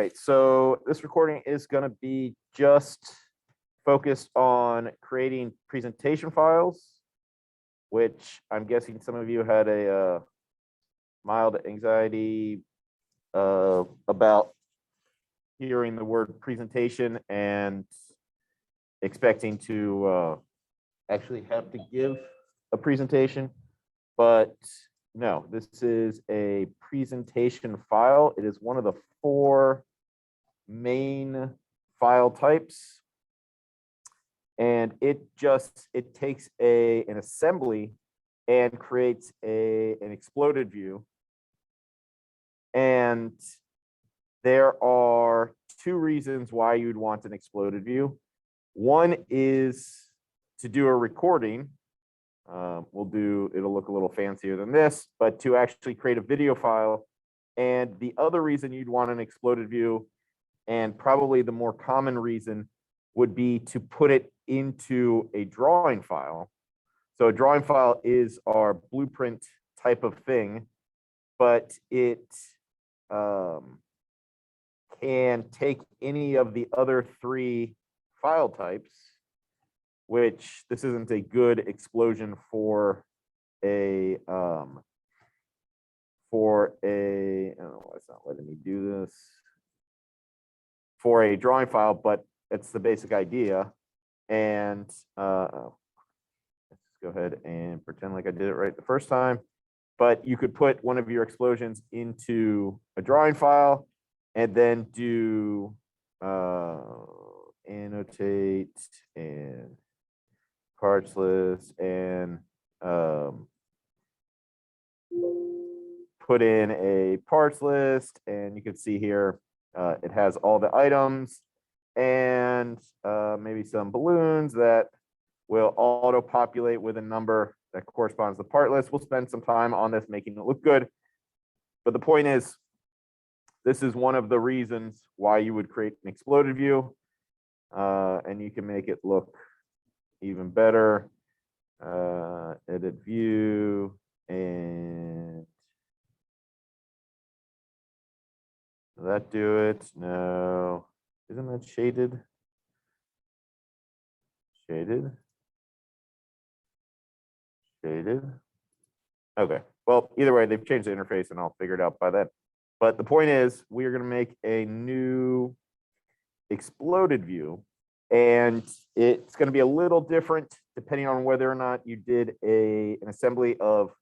right, so this recording is going to be just focused on creating presentation files, which I'm guessing some of you had a mild anxiety about hearing the word presentation and expecting to actually have to give a presentation. But no, this is a presentation file. It is one of the 4 main file types. And it takes an assembly and creates an exploded view. And there are 2 reasons why you'd want an exploded view. One is to do a recording. It'll look a little fancier than this, but to actually create a video file. And the other reason you'd want an exploded view, and probably the more common reason, would be to put it into a drawing file. So a drawing file is our blueprint type of thing, but it can take any of the other 3 file types, which this isn't a good explosion for a I don't know why it's not letting me do this, for a drawing file, but it's the basic idea. And let's go ahead and pretend like I did it right the first time. But you could put one of your explosions into a drawing file and then do annotate and parts list and put in a parts list. And you can see here it has all the items and maybe some balloons that will auto populate with a number that corresponds to the part list. We'll spend some time on this, making it look good. But the point is, this is one of the reasons why you would create an exploded view, and you can make it look even better. Edit view, and does that do it? No. Isn't that shaded? Shaded. Okay, well, either way, they've changed the interface and I'll figure it out by then. But the point is, we are going to make a new exploded view, and it's going to be a little different depending on whether or not you did an assembly of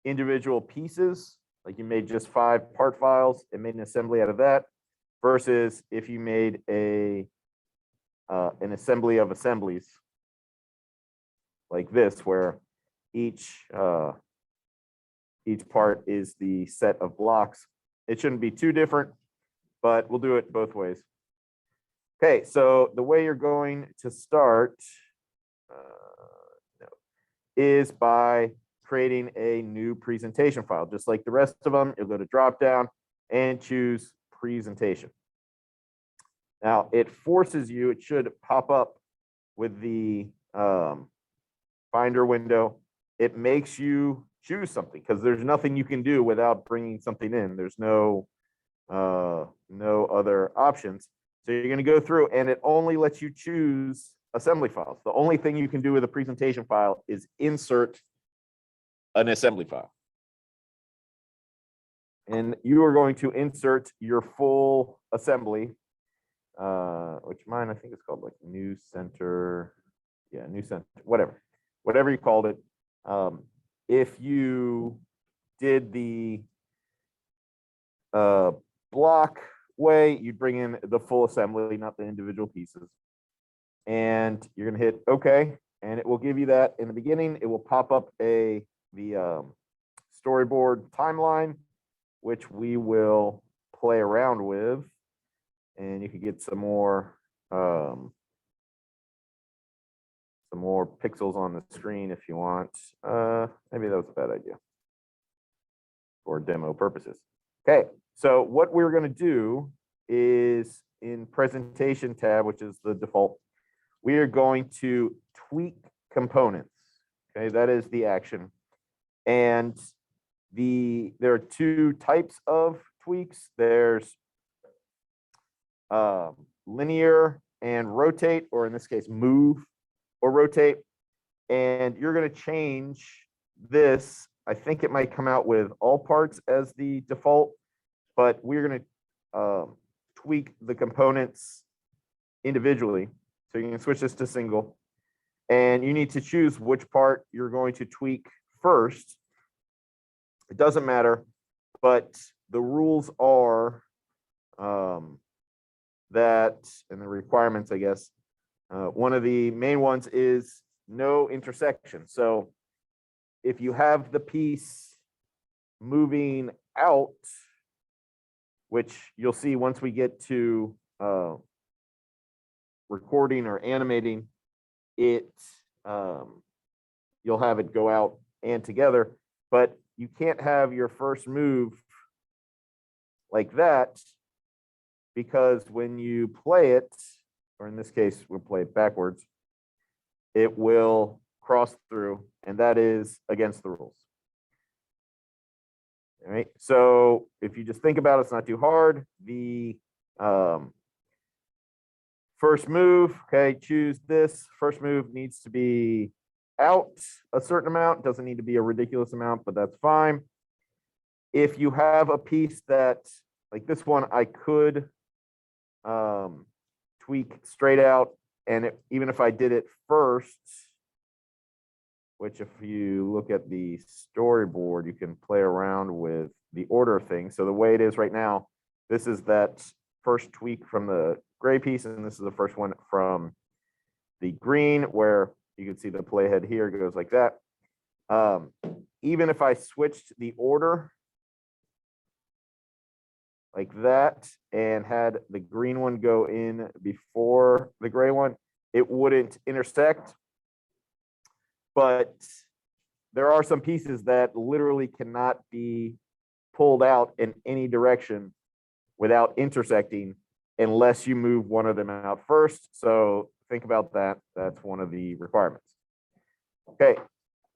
individual pieces, like you made just 5 part files and made an assembly out of that, versus if you made an assembly of assemblies like this, where each part is the set of blocks. It shouldn't be too different, but we'll do it both ways. Okay, so the way you're going to start is by creating a new presentation file. Just like the rest of them, you'll go to drop down and choose presentation. Now it forces you, it should pop up with the Finder window. It makes you choose something because there's nothing you can do without bringing something in. There's no other options. So you're going to go through, and it only lets you choose assembly files. The only thing you can do with a presentation file is insert an assembly file. And you are going to insert your full assembly, which mine, I think it's called like new center. Yeah, new center, whatever you called it. If you did the block way, you'd bring in the full assembly, not the individual pieces. And you're going to hit OK, and it will give you that in the beginning. It will pop up the storyboard timeline, which we will play around with, and you can get some more pixels on the screen if you want. Maybe that was a bad idea for demo purposes. Okay, so what we're going to do is in presentation tab, which is the default, we are going to tweak components. Okay, that is the action. And there are 2 types of tweaks. There's linear and rotate, or in this case, move or rotate. And you're going to change this. I think it might come out with all parts as the default, but we're going to tweak the components individually. So you can switch this to single, and you need to choose which part you're going to tweak first. It doesn't matter, but the rules are that, and the requirements, I guess, one of the main ones is no intersection. So if you have the piece moving out, which you'll see once we get to recording or animating it, you'll have it go out and together, but you can't have your first move like that, because when you play it, or in this case, we'll play it backwards, it will cross through, and that is against the rules. All right, so if you just think about it, it's not too hard. The first move, okay, choose this. First move needs to be out a certain amount. Doesn't need to be a ridiculous amount, but that's fine. If you have a piece that, like this one, I could tweak straight out, and even if I did it first, which if you look at the storyboard, you can play around with the order of things. So the way it is right now, this is that first tweak from the gray piece, and this is the first one from the green, where you can see the playhead here goes like that. Even if I switched the order like that and had the green one go in before the gray one, it wouldn't intersect. But there are some pieces that literally cannot be pulled out in any direction without intersecting unless you move one of them out first. So think about that. That's one of the requirements. Okay.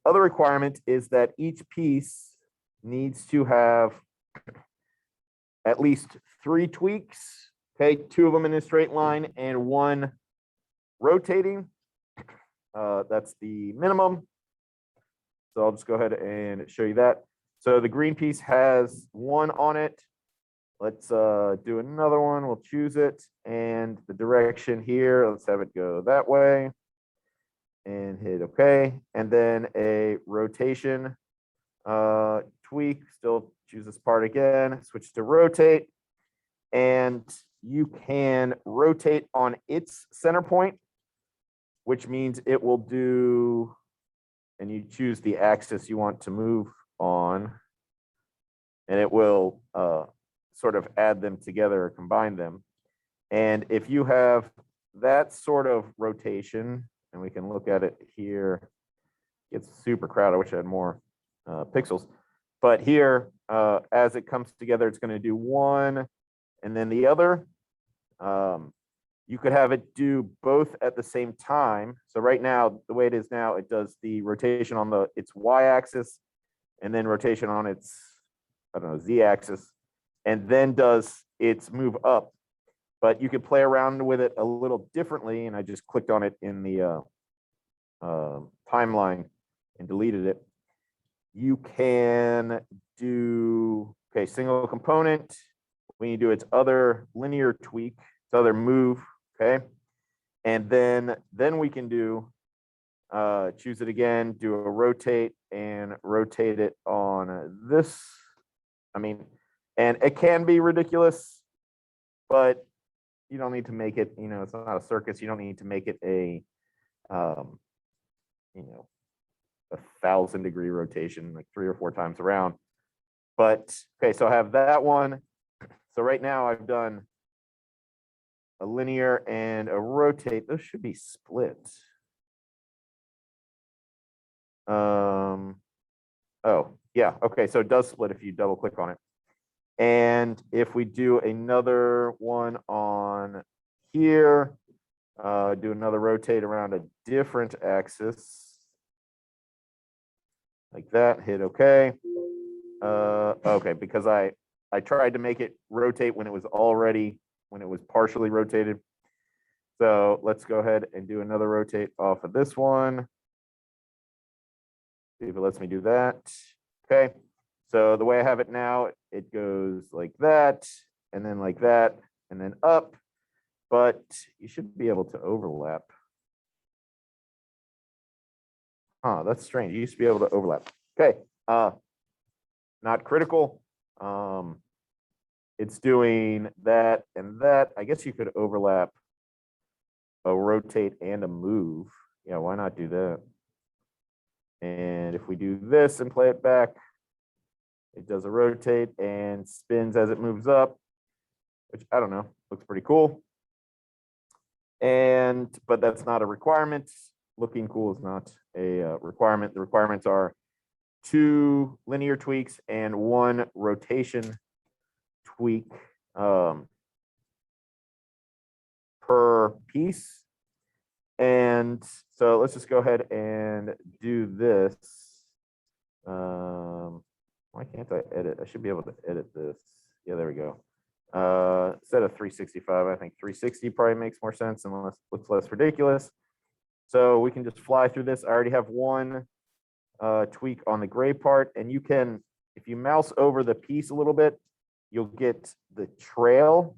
Other requirement is that each piece needs to have at least 3 tweaks. Okay, 2 of them in a straight line and 1 rotating. That's the minimum. So I'll just go ahead and show you that. So the green piece has 1 on it. Let's do another one. We'll choose it. And the direction here, let's have it go that way. And hit OK. And then a rotation tweak. Still choose this part again. Switch to rotate. And you can rotate on its center point, which means it will do, and you choose the axis you want to move on, and it will sort of add them together or combine them. And if you have that sort of rotation, and we can look at it here, it's super crowded. I wish I had more pixels. But here, as it comes together, it's going to do one and then the other. You could have it do both at the same time. So right now, the way it is now, it does the rotation on its y-axis and then rotation on its, I don't know, z-axis, and then does its move up. But you could play around with it a little differently, and I just clicked on it in the timeline and deleted it. You can do, okay, single component. When you do its other linear tweak, its other move, okay? And then we can do, choose it again, do a rotate and rotate it on this. I mean, and it can be ridiculous, but you don't need to make it, you know, it's not a circus. You don't need to make it a, you know, 1,000-degree rotation, like 3 or 4 times around. But, okay, so I have that one. So right now I've done a linear and a rotate. Those should be split. Oh, yeah. Okay, so it does split if you double click on it. And if we do another one on here, do another rotate around a different axis, like that, hit OK. Okay, because I tried to make it rotate when it was already when it was partially rotated. So let's go ahead and do another rotate off of this one. See if it lets me do that. Okay. So the way I have it now, it goes like that, and then like that, and then up. But you should be able to overlap. Huh, that's strange. You used to be able to overlap. Okay. Not critical. It's doing that and that. I guess you could overlap a rotate and a move. Yeah, why not do that? And if we do this and play it back, it does a rotate and spins as it moves up, which I don't know, looks pretty cool. But that's not a requirement. Looking cool is not a requirement. The requirements are 2 linear tweaks and 1 rotation tweak per piece. And so let's just go ahead and do this. Why can't I edit? I should be able to edit this. Yeah, there we go. Instead of 365, I think 360 probably makes more sense and looks less ridiculous. So we can just fly through this. I already have 1 tweak on the gray part, and you can, if you mouse over the piece a little bit, you'll get the trail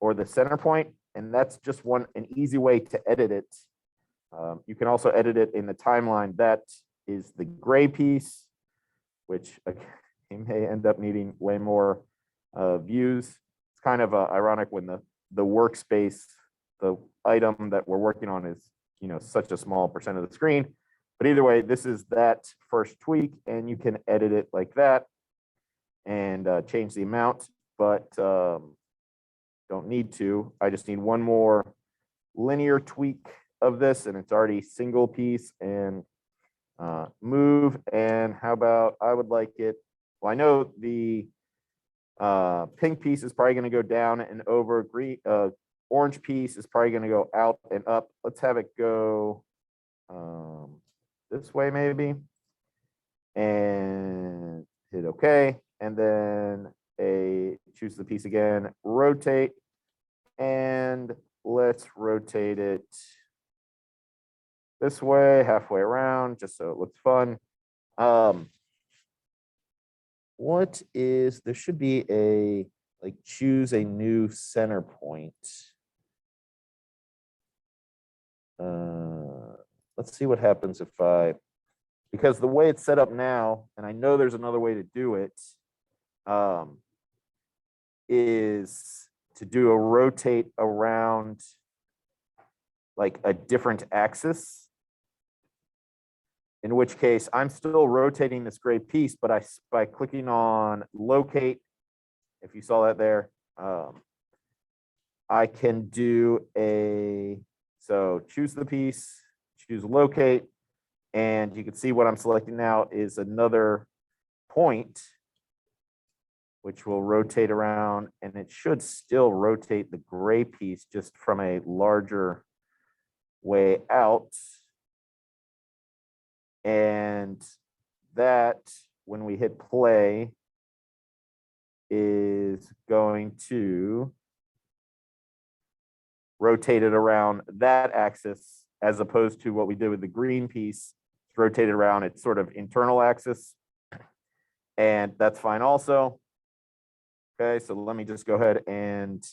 or the center point, and that's just an easy way to edit it. You can also edit it in the timeline. That is the gray piece, which you may end up needing way more views. It's kind of ironic when the workspace, the item that we're working on is, such a small percent of the screen. But either way, this is that first tweak, and you can edit it like that and change the amount, but don't need to. I just need 1 more linear tweak of this, and it's already single piece and move. And how about, I would like it, well, I know the pink piece is probably going to go down and over. Green, orange piece is probably going to go out and up. Let's have it go this way maybe, and hit OK, and then choose the piece again, rotate, and let's rotate it this way, halfway around, just so it looks fun. There should be choose a new center point. Let's see what happens if because the way it's set up now, and I know there's another way to do it, is to do a rotate around like a different axis, in which case I'm still rotating this gray piece, but by clicking on locate, if you saw that there, I can do so choose the piece, choose locate, and you can see what I'm selecting now is another point, which will rotate around, and it should still rotate the gray piece just from a larger way out. And that, when we hit play, is going to rotate it around that axis, as opposed to what we did with the green piece. It's rotated around its sort of internal axis, and that's fine also. Okay, so let me just go ahead and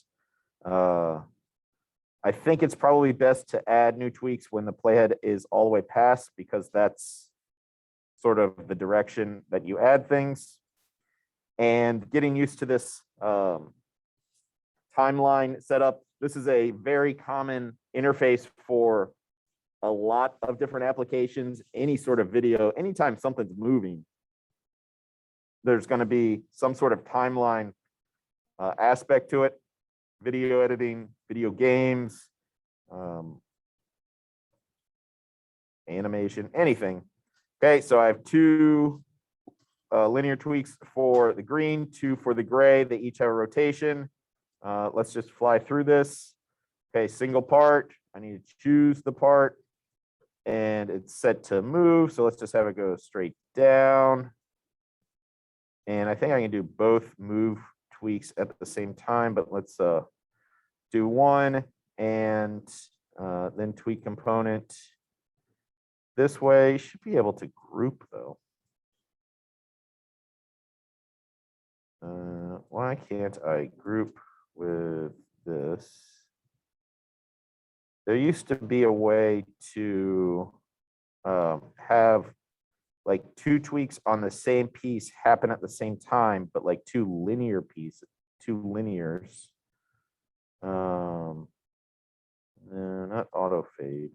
I think it's probably best to add new tweaks when the playhead is all the way past, because that's sort of the direction that you add things. And getting used to this timeline setup. This is a very common interface for a lot of different applications. Any sort of video, anytime something's moving, there's going to be some sort of timeline aspect to it. Video editing, video games, animation, anything. Okay, so I have 2 linear tweaks for the green, 2 for the gray. They each have a rotation. Let's just fly through this. Okay, single part. I need to choose the part, and it's set to move. So let's just have it go straight down. And I think I can do both move tweaks at the same time, but let's do one and then tweak component this way. Should be able to group though. Why can't I group with this? There used to be a way to have like two tweaks on the same piece happen at the same time, but like two linears. No, not auto fade.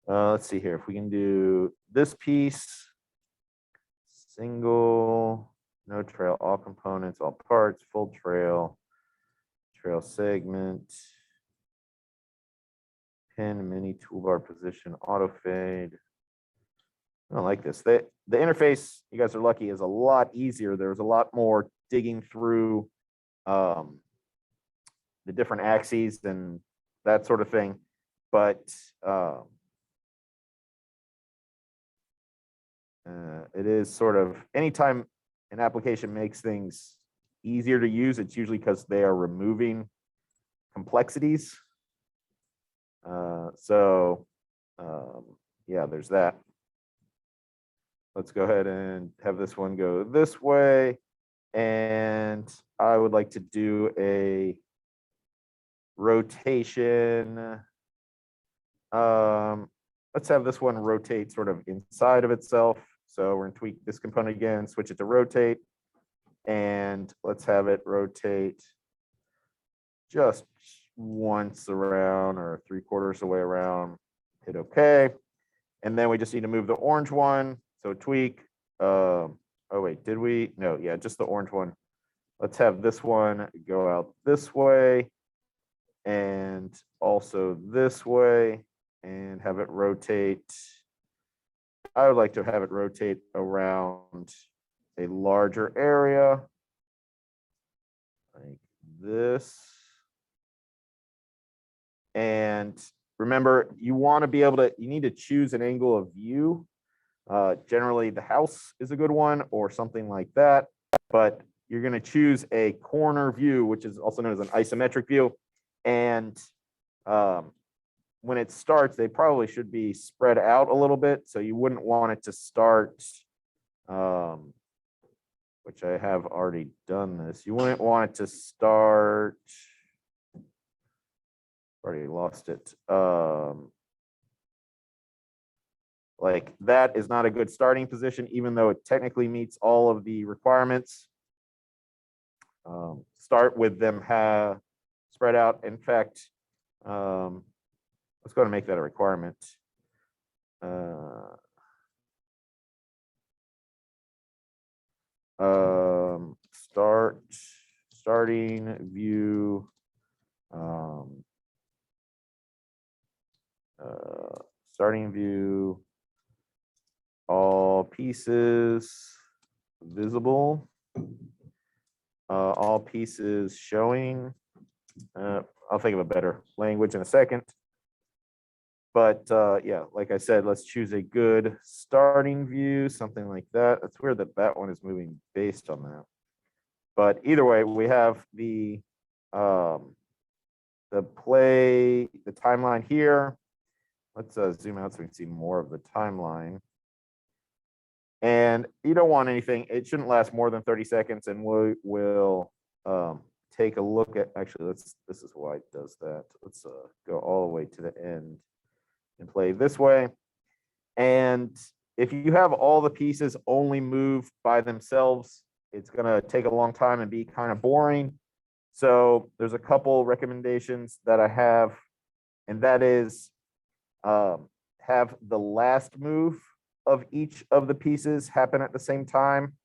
Let's see here if we can do this piece, single, no trail, all components, all parts, full trail, trail segment, pin, mini toolbar position, auto fade. I don't like this. The interface, you guys are lucky, is a lot easier. There's a lot more digging through the different axes and that sort of thing. But it is sort of, anytime an application makes things easier to use, it's usually because they are removing complexities. Yeah, there's that. Let's go ahead and have this one go this way. And I would like to do a rotation. Let's have this one rotate sort of inside of itself. So we're gonna tweak this component again, switch it to rotate. And let's have it rotate just once around or 3/4 the way around, hit OK. And then we just need to move the orange one. So tweak, oh wait, did we? No, yeah, just the orange one. Let's have this one go out this way and also this way and have it rotate. I would like to have it rotate around a larger area like this. And remember, you want to be able to, you need to choose an angle of view. Generally, the house is a good one or something like that, but you're going to choose a corner view, which is also known as an isometric view. And when it starts, they probably should be spread out a little bit. So you wouldn't want it to start, which I have already done this. You wouldn't want it to start, already lost it. Like that is not a good starting position, even though it technically meets all of the requirements. Start with them spread out. In fact, let's go and make that a requirement. Starting view. Starting view, all pieces visible, all pieces showing. I'll think of a better language in a second. But yeah, like I said, let's choose a good starting view, something like that. It's weird that that one is moving based on that. But either way, we have the timeline here. Let's zoom out so we can see more of the timeline. And you don't want anything, it shouldn't last more than 30 seconds. And we will take a look at, actually, this is why it does that. Let's go all the way to the end and play this way. And if you have all the pieces only move by themselves, it's gonna take a long time and be kind of boring. So there's a couple recommendations that I have, and that is have the last move of each of the pieces happen at the same time,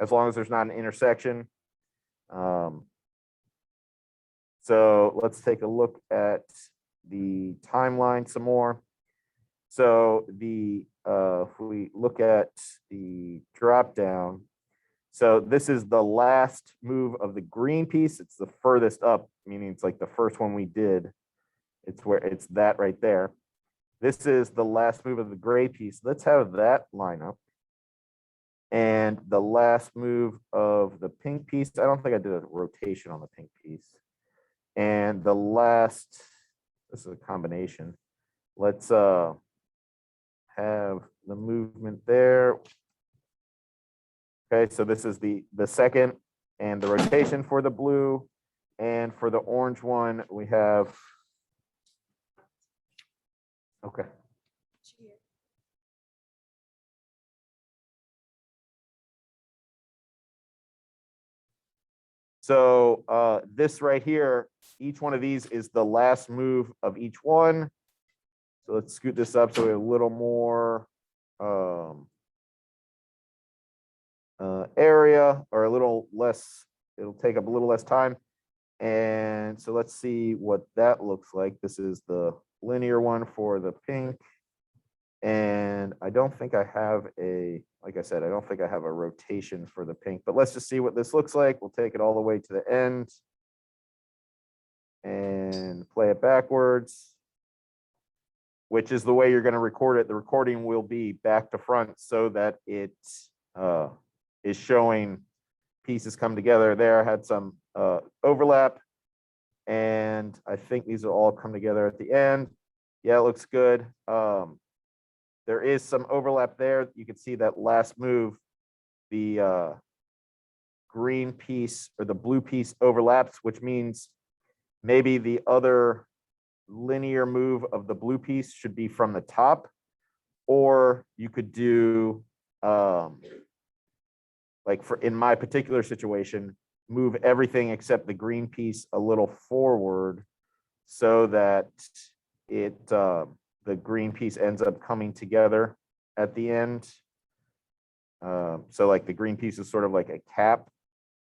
as long as there's not an intersection. So let's take a look at the timeline some more. So if we look at the drop down, so this is the last move of the green piece. It's the furthest up, meaning it's like the first one we did. It's that right there. This is the last move of the gray piece. Let's have that line up. And the last move of the pink piece, I don't think I did a rotation on the pink piece. And the last, this is a combination. Let's have the movement there. Okay, so this is the second and the rotation for the blue. And for the orange one, we have, okay. So this right here, each one of these is the last move of each one. So let's scoot this up so we have a little more area, or a little less, it'll take up a little less time. And so let's see what that looks like. This is the linear one for the pink. And I don't think I have a, like I said, I don't think I have a rotation for the pink, but let's just see what this looks like. We'll take it all the way to the end and play it backwards, which is the way you're going to record it. The recording will be back to front so that it is showing pieces come together. There, I had some overlap, and I think these will all come together at the end. Yeah, it looks good. There is some overlap there. You can see that last move, the green piece or the blue piece overlaps, which means maybe the other linear move of the blue piece should be from the top, or you could do like for in my particular situation, move everything except the green piece a little forward so that it the green piece ends up coming together at the end. So like the green piece is sort of like a cap,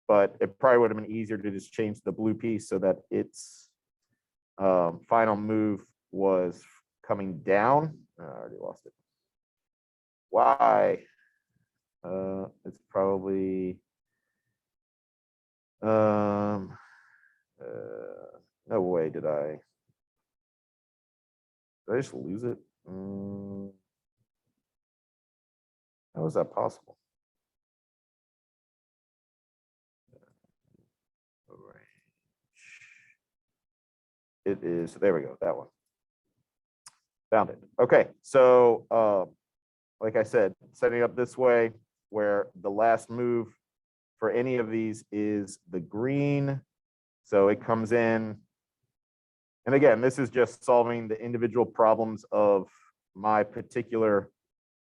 but it probably would have been easier to just change the blue piece so that its final move was coming down. I already lost it. Why? It's probably no way did I just lose it? How is that possible? It is, there we go, that one. Found it. Okay, so like I said, setting up this way where the last move for any of these is the green. So it comes in. And again, this is just solving the individual problems of my particular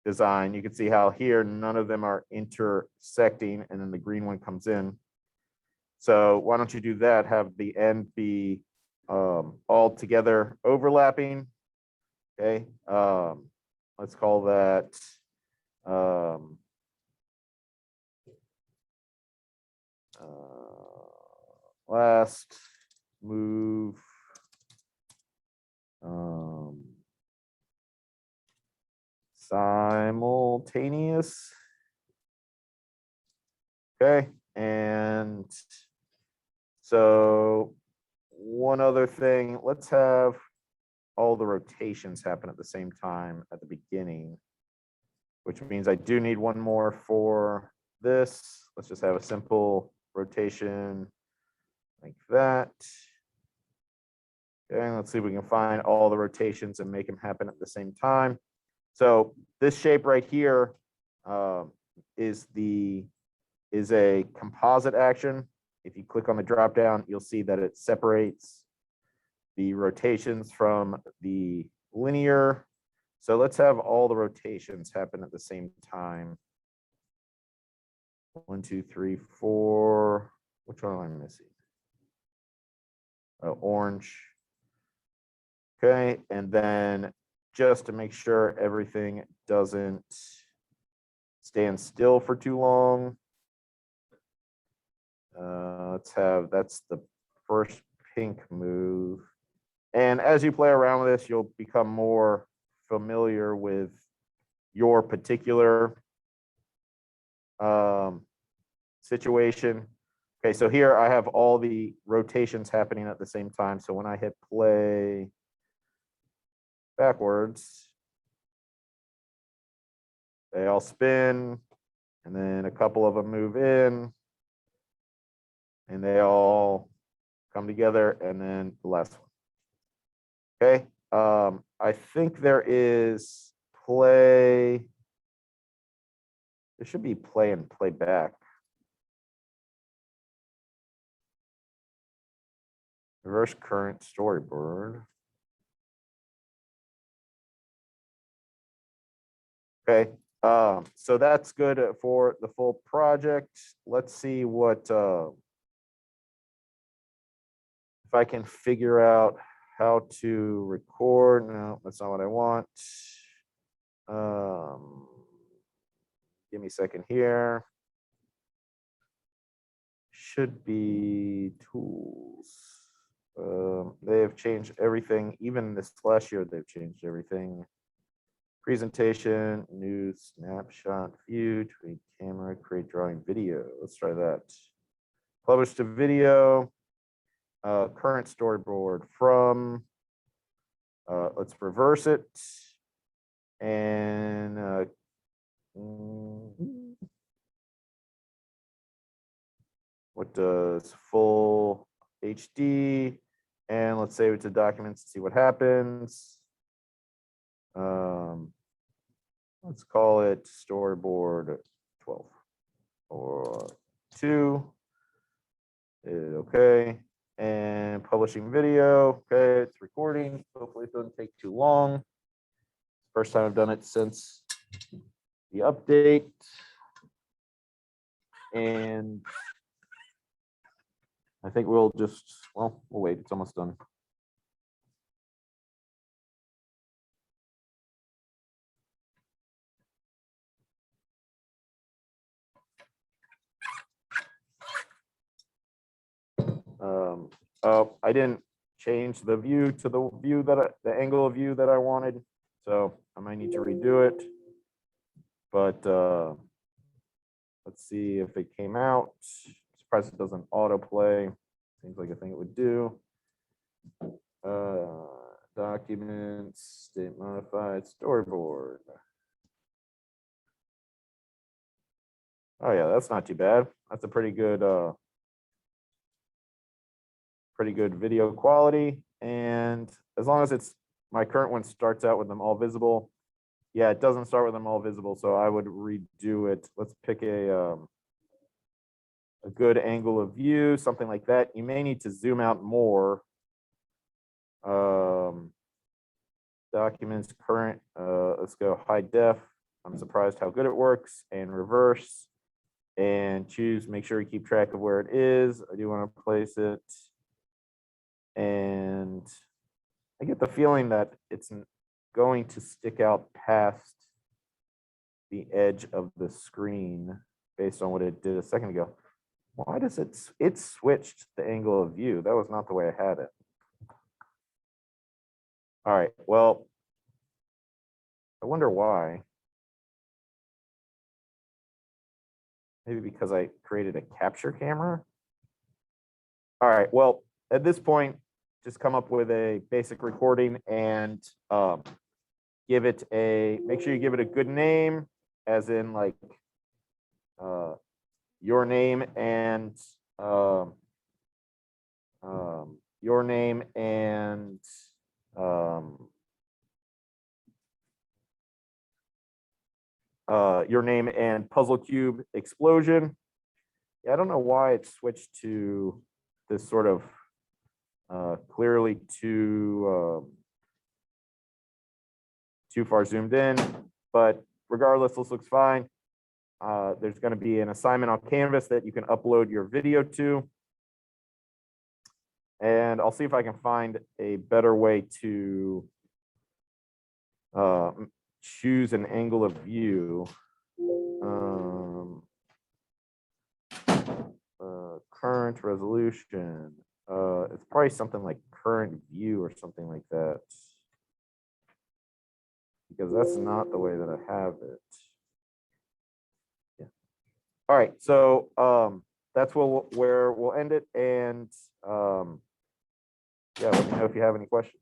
design. You can see how here none of them are intersecting, and then the green one comes in. So why don't you do that? Have the end be all together overlapping. Okay, let's call that last move simultaneous. Okay, and so one other thing, let's have all the rotations happen at the same time at the beginning, which means I do need one more for this. Let's just have a simple rotation like that. Okay, let's see if we can find all the rotations and make them happen at the same time. So this shape right here is a composite action. If you click on the drop down, you'll see that it separates the rotations from the linear. So let's have all the rotations happen at the same time. 1, 2, 3, 4. Which one am I missing? Orange. Okay, and then just to make sure everything doesn't stand still for too long, let's have, that's the first pink move. And as you play around with this, you'll become more familiar with your particular situation. Okay, so here I have all the rotations happening at the same time. So when I hit play backwards, they all spin. and then a couple of them move in, and they all come together, and then the last one. Okay, I think there is play. There should be play and play back. Reverse current storyboard. Okay, so that's good for the full project. Let's see what if I can figure out how to record. No, that's not what I want. Give me a second here. Should be tools. They have changed everything. Even this last year, they've changed everything. Presentation, new snapshot view, tweak camera, create drawing video. Let's try that. Publish to video. Current storyboard from. Let's reverse it. And what does full HD? And let's save it to documents to see what happens. Let's call it storyboard 12 or 2. Okay. And publishing video. Okay, it's recording. Hopefully it doesn't take too long. First time I've done it since the update. And I think we'll just, well, we'll wait. It's almost done. Oh, I didn't change the view to the view that the angle of view that I wanted, so I might need to redo it. But let's see if it came out. Surprised it doesn't autoplay. Seems like a thing it would do. Documents, state modified, storyboard. Oh yeah, that's not too bad. That's a pretty good video quality. And as long as it's, my current one starts out with them all visible. Yeah, it doesn't start with them all visible, so I would redo it. Let's pick a good angle of view, something like that. You may need to zoom out more. Documents, current, let's go high def. I'm surprised how good it works. And reverse, and choose, make sure you keep track of where it is. I do want to place it. And I get the feeling that it's going to stick out past the edge of the screen based on what it did a second ago. Why does it switched the angle of view? That was not the way I had it. All right, well, I wonder why. Maybe because I created a capture camera. All right, well, at this point, just come up with a basic recording and give it a, make sure you give it a good name, as in like your name and your name and your name and puzzle cube explosion. Yeah, I don't know why it switched to this sort of clearly too far zoomed in, but regardless, this looks fine. There's going to be an assignment on Canvas that you can upload your video to. And I'll see if I can find a better way to choose an angle of view. Current resolution. It's probably something like current view or something like that, because that's not the way that I have it. Yeah. All right, so that's where we'll end it, and yeah, let me know if you have any questions.